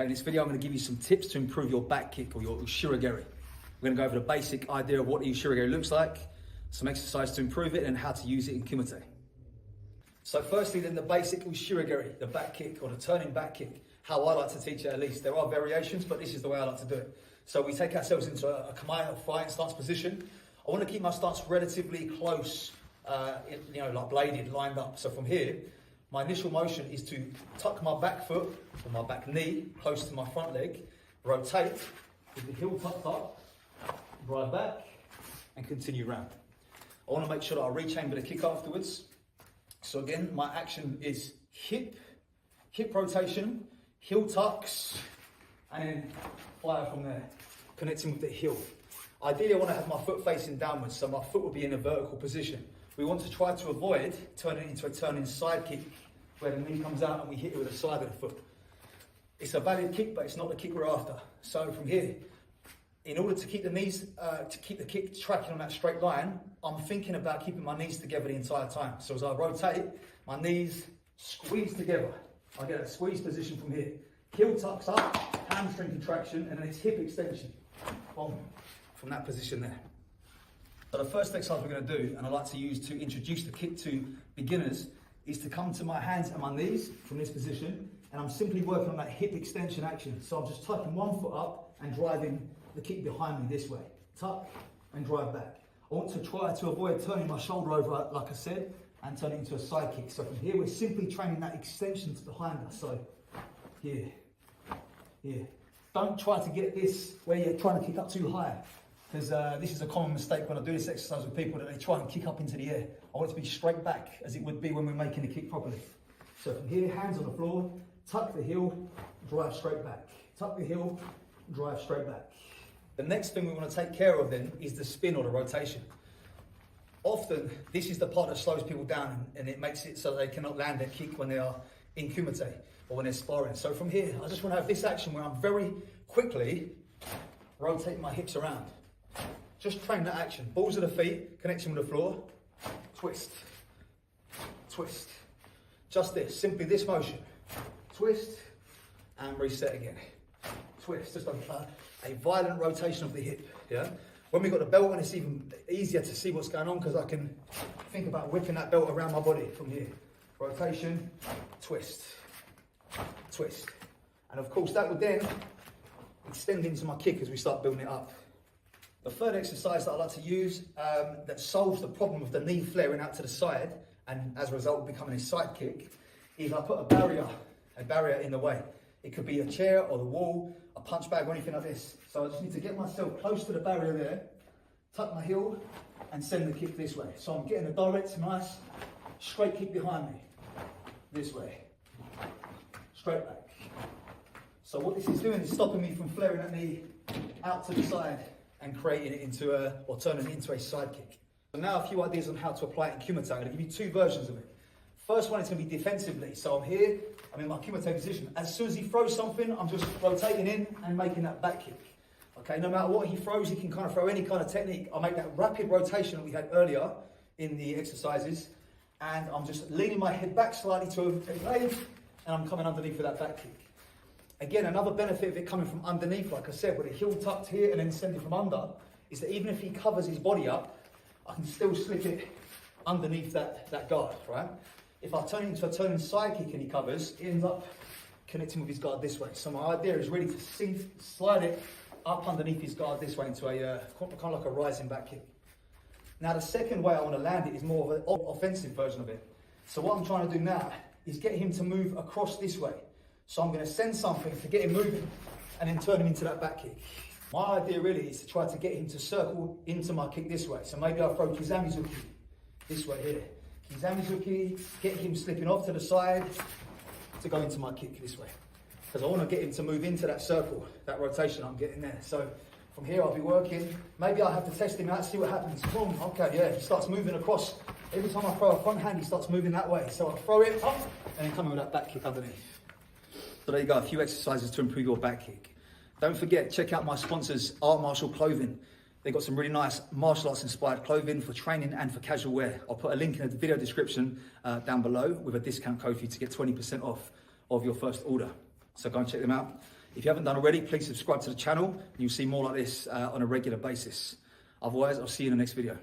Okay, in this video I'm going to give you some tips to improve your back kick or your Ushiro Geri. We're going to go over the basic idea of what the Ushiro Geri looks like, some exercise to improve it, and how to use it in Kumite. So firstly then, the basic Ushiro Geri, the back kick or the turning back kick, how I like to teach it at least. There are variations, but this is the way I like to do it. So we take ourselves into a kamae or fighting stance position. I want to keep my stance relatively close, like bladed, lined up. So from here, my initial motion is to tuck my back foot or my back knee close to my front leg, rotate with the heel tucked up, drive back, and continue round. I want to make sure that I rechamber the kick afterwards. So again, my action is hip rotation, heel tucks, and then fire from there, connecting with the heel. Ideally, I want to have my foot facing downwards, so my foot will be in a vertical position. We want to try to avoid turning into a turning side kick, where the knee comes out and we hit it with the side of the foot. It's a valid kick, but it's not the kick we're after. So from here, in order to keep the knees, to keep the kick tracking on that straight line, I'm thinking about keeping my knees together the entire time. So as I rotate, my knees squeeze together. I get a squeeze position from here. Heel tucks up, hamstring contraction, and then it's hip extension. Boom, from that position there. So the first exercise we're going to do, and I like to use to introduce the kick to beginners, is to come to my hands and my knees from this position, and I'm simply working on that hip extension action. So I'm just tucking one foot up and driving the kick behind me this way. Tuck and drive back. I want to try to avoid turning my shoulder over, like I said, and turn it into a side kick. So from here, we're simply training that extension to behind us. So here. Don't try to get this where you're trying to kick up too high, because this is a common mistake when I do this exercise with people, that they try and kick up into the air. I want it to be straight back, as it would be when we're making the kick properly. So from here, hands on the floor, tuck the heel, drive straight back. Tuck the heel, drive straight back. The next thing we want to take care of then is the spin or the rotation. Often, this is the part that slows people down, and it makes it so they cannot land their kick when they are in Kumite or when they're sparring. So from here, I just want to have this action where I'm very quickly rotating my hips around. Just train that action. Balls of the feet, connection with the floor, twist, twist. Just this, simply this motion. Twist, and reset again. Twist, just a violent rotation of the hip, yeah? When we've got the belt on, it's even easier to see what's going on, because I can think about whipping that belt around my body from here. Rotation, twist, twist. And of course, that would then extend into my kick as we start building it up. The third exercise that I like to use that solves the problem of the knee flaring out to the side, and as a result becoming a side kick, is I put a barrier in the way. It could be a chair or the wall, a punch bag or anything like this. So I just need to get myself close to the barrier there, tuck my heel, and send the kick this way. So I'm getting a direct, nice, straight kick behind me. This way. Straight back. So what this is doing is stopping me from flaring that knee out to the side and creating it into or turning it into a side kick. So now a few ideas on how to apply it in Kumite. I'm going to give you two versions of it. First one is going to be defensively. So I'm here, I'm in my Kumite position. As soon as he throws something, I'm just rotating in and making that back kick. Okay, no matter what he throws, he can kind of throw any kind of technique. I make that rapid rotation that we had earlier in the exercises, and I'm just leaning my head back slightly to a wave, and I'm coming underneath with that back kick. Again, another benefit of it coming from underneath, like I said, with the heel tucked here and then sending from under, is that even if he covers his body up, I can still slip it underneath that guard, right? If I turn it into a turning side kick and he covers, he ends up connecting with his guard this way. So my idea is really to slide it up underneath his guard this way into a kind of like a rising back kick. Now the second way I want to land it is more of an offensive version of it. So what I'm trying to do now is get him to move across this way. So I'm going to send something to get him moving and then turn him into that back kick. My idea really is to try to get him to circle into my kick this way. So maybe I throw Kizamizuki this way here. Kizamizuki, get him slipping off to the side to go into my kick this way. Because I want to get him to move into that circle, that rotation I'm getting there. So from here I'll be working. Maybe I'll have to test him out, see what happens. Boom, okay, yeah, he starts moving across. Every time I throw a front hand, he starts moving that way. So I throw it up and then come in with that back kick underneath. So there you go, a few exercises to improve your back kick. Don't forget, check out my sponsors, Art Martial Clothing. They've got some really nice martial arts inspired clothing for training and for casual wear. I'll put a link in the video description down below with a discount code for you to get 20% off of your first order. So go and check them out. If you haven't done already, please subscribe to the channel and you'll see more like this on a regular basis. Otherwise, I'll see you in the next video.